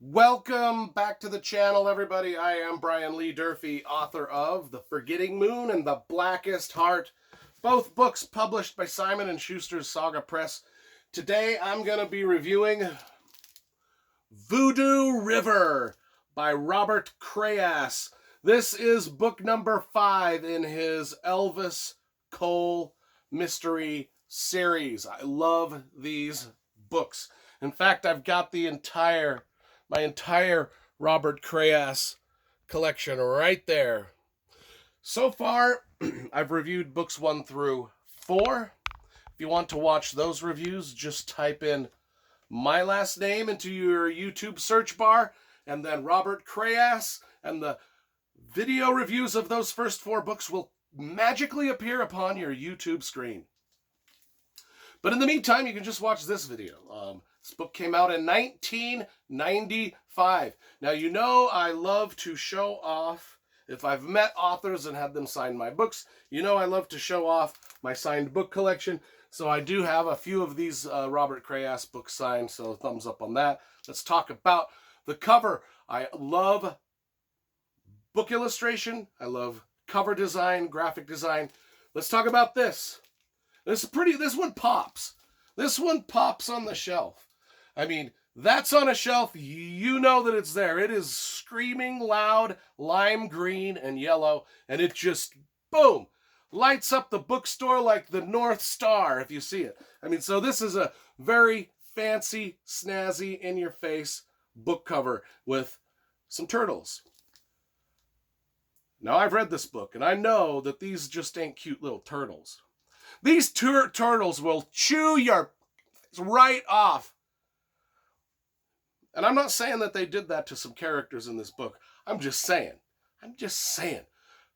Welcome back to the channel, everybody. I am Brian Lee Durfee, author of The Forgetting Moon and The Blackest Heart, both books published by Simon & Schuster's Saga Press. Today I'm going to be reviewing Voodoo River by Robert Crais. This is book number 5 in his Elvis Cole mystery series. I love these books. In fact, I've got my entire Robert Crais collection right there. So far, I've reviewed books 1 through 4. If you want to watch those reviews, just type in my last name into your YouTube search bar, and then Robert Crais, and the video reviews of those first 4 books will magically appear upon your YouTube screen. But in the meantime, you can just watch this video. This book came out in 1995. Now, you know I love to show off. If I've met authors and had them sign my books, you know I love to show off my signed book collection. So I do have a few of these Robert Crais books signed, so thumbs up on that. Let's talk about the cover. I love book illustration. I love cover design, graphic design. Let's talk about this. This one pops. This one pops on the shelf. I mean, that's on a shelf. You know that it's there. It is screaming loud, lime green and yellow, and it just, boom, lights up the bookstore like the North Star if you see it. I mean, so this is a very fancy, snazzy, in-your-face book cover with some turtles. Now, I've read this book, and I know that these just ain't cute little turtles. These turtles will chew your right off. And I'm not saying that they did that to some characters in this book. I'm just saying.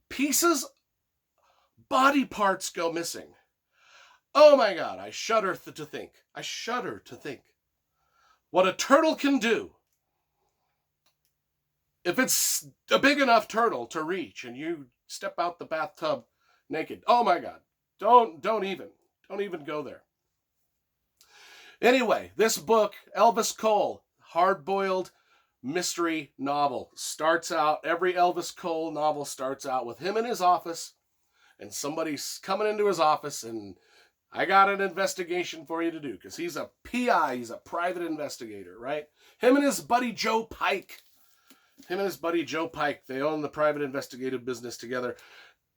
Pieces, body parts go missing. Oh my God, I shudder to think. What a turtle can do if it's a big enough turtle to reach and you step out the bathtub naked. Oh my God. Don't even go there. Anyway, this book, Elvis Cole, hard-boiled mystery novel, starts out, every Elvis Cole novel starts out with him in his office, and somebody's coming into his office, and I got an investigation for you to do, because he's a PI, he's a private investigator, right? Him and his buddy Joe Pike, they own the private investigative business together.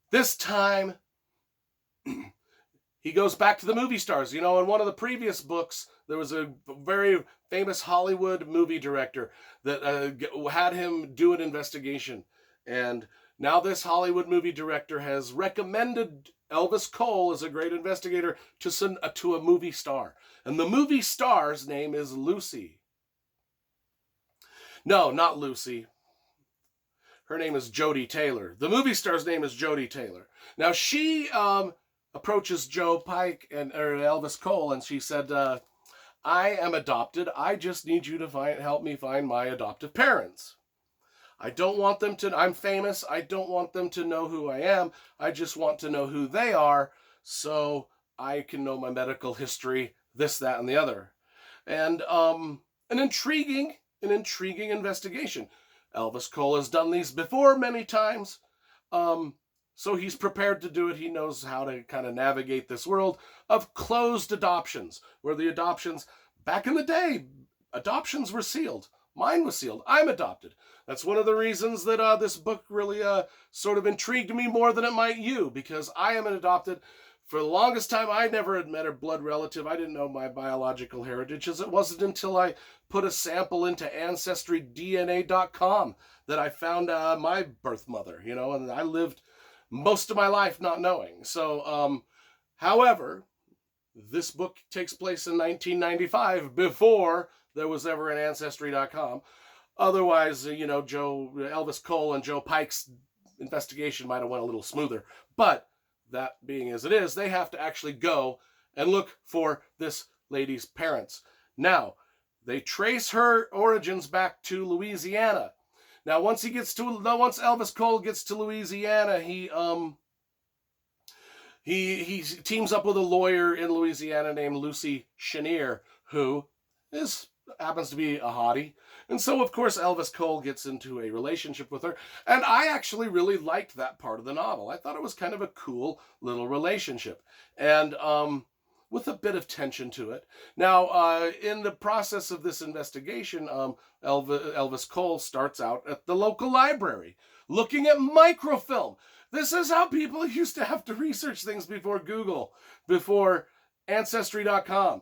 This time, he goes back to the movie stars. You know, in one of the previous books, there was a very famous Hollywood movie director that had him do an investigation. And now this Hollywood movie director has recommended Elvis Cole as a great investigator to a movie star. And the movie star's name is Lucy. No, not Lucy. Her name is Jodie Taylor. The movie star's name is Jodie Taylor. Now, she approaches Joe Pike or Elvis Cole, and she said, I am adopted. I just need you to help me find my adoptive parents. I don't want them to, I'm famous. I don't want them to know who I am. I just want to know who they are so I can know my medical history, this, that, and the other. And an intriguing investigation. Elvis Cole has done these before many times. So he's prepared to do it. He knows how to kind of navigate this world of closed adoptions, where the adoptions, back in the day, adoptions were sealed. Mine was sealed. I'm adopted. That's one of the reasons that this book really sort of intrigued me more than it might you, because I am an adopted. For the longest time, I never had met a blood relative. I didn't know my biological heritage. It wasn't until I put a sample into AncestryDNA.com that I found my birth mother, you know, and I lived most of my life not knowing. So, however, this book takes place in 1995, before there was ever an Ancestry.com. Otherwise, you know, Elvis Cole and Joe Pike's investigation might have went a little smoother. But that being as it is, they have to actually go and look for this lady's parents. Now, they trace her origins back to Louisiana. Now, once Elvis Cole gets to Louisiana, he teams up with a lawyer in Louisiana named Lucy Chenier, who happens to be a hottie, And so, of course, Elvis Cole gets into a relationship with her. And I actually really liked that part of the novel. I thought it was kind of a cool little relationship. And with a bit of tension to it. Now, in the process of this investigation, Elvis Cole starts out at the local library looking at microfilm. This is how people used to have to research things before Google, before Ancestry.com.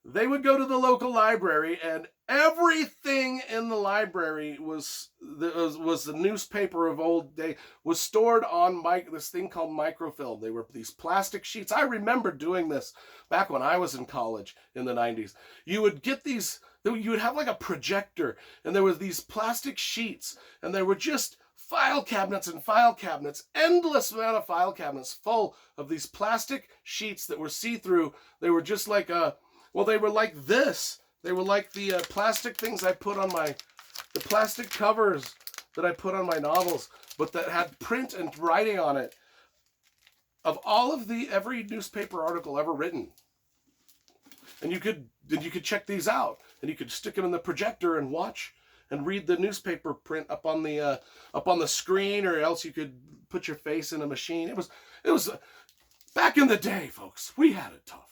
They would go to the local library, and everything in the library was the newspaper of old day, was stored on this thing called microfilm. They were these plastic sheets. I remember doing this back when I was in college in the 90s. You would get these, you would have like a projector, and there were these plastic sheets, and they were just file cabinets and file cabinets, endless amount of file cabinets full of these plastic sheets that were see-through. They were just like they were like this. They were like the plastic things I put on the plastic covers that I put on my novels, but that had print and writing on it of all of every newspaper article ever written. And you could check these out, and you could stick them in the projector and watch and read the newspaper print up on the screen, or else you could put your face in a machine. It was back in the day, folks. We had it tough.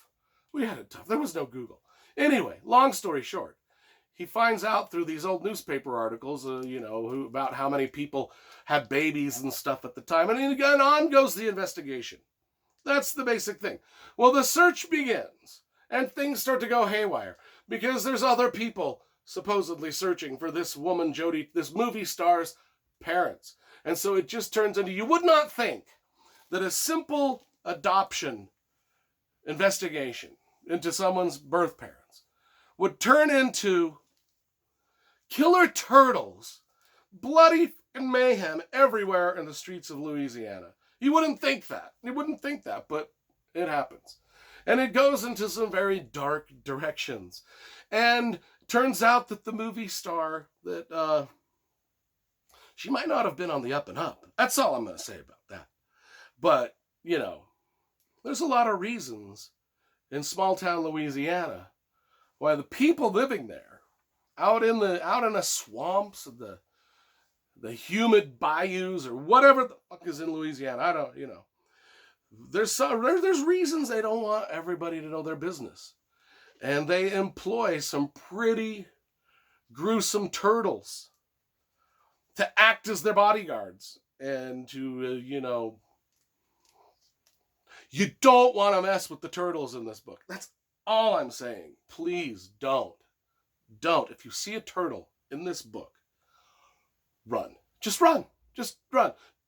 There was no Google. Anyway, long story short, he finds out through these old newspaper articles, about how many people had babies and stuff at the time. And on goes the investigation. That's the basic thing. Well, the search begins, and things start to go haywire, because there's other people supposedly searching for this woman, Jody, this movie star's parents. And so it just turns into, you would not think that a simple adoption investigation into someone's birth parents would turn into killer turtles, bloody mayhem everywhere in the streets of Louisiana. You wouldn't think that. But it happens. And it goes into some very dark directions. And turns out that the movie star, that she might not have been on the up and up. That's all I'm going to say about that. But, there's a lot of reasons in small town Louisiana why the people living there, out in the swamps of the humid bayous, or whatever the fuck is in Louisiana, I don't, there's reasons they don't want everybody to know their business. And they employ some pretty gruesome turtles to act as their bodyguards, and to, you don't want to mess with the turtles in this book. That's all I'm saying. Please don't. If you see a turtle in this book, run. Just run.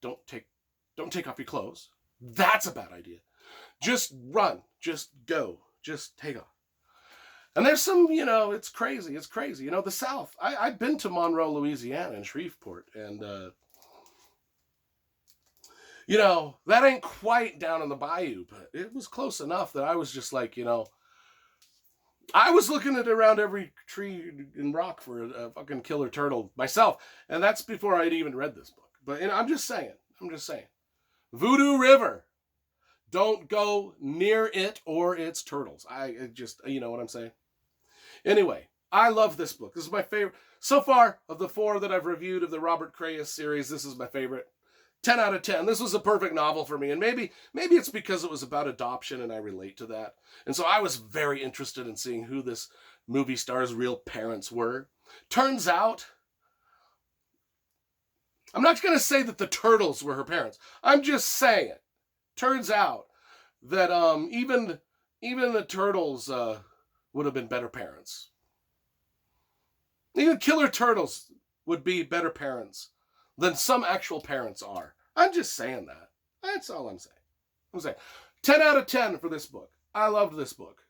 Don't take off your clothes. That's a bad idea. Just run. Just go. Just take off. And there's some, it's crazy. The South. I've been to Monroe, Louisiana, and Shreveport, and that ain't quite down in the bayou, but it was close enough that I was just like, I was looking at around every tree and rock for a fucking killer turtle myself. And that's before I'd even read this book. But I'm just saying. Voodoo River. Don't go near it or its turtles. You know what I'm saying? Anyway, I love this book. This is my favorite. So far, of the 4 that I've reviewed of the Robert Crais series, this is my favorite. 10 out of 10. This was a perfect novel for me. And maybe it's because it was about adoption and I relate to that. And so I was very interested in seeing who this movie star's real parents were. Turns out, I'm not going to say that the turtles were her parents. I'm just saying, turns out that even the turtles would have been better parents. Even killer turtles would be better parents than some actual parents are. I'm just saying that. That's all I'm saying. 10 out of 10 for this book. I loved this book.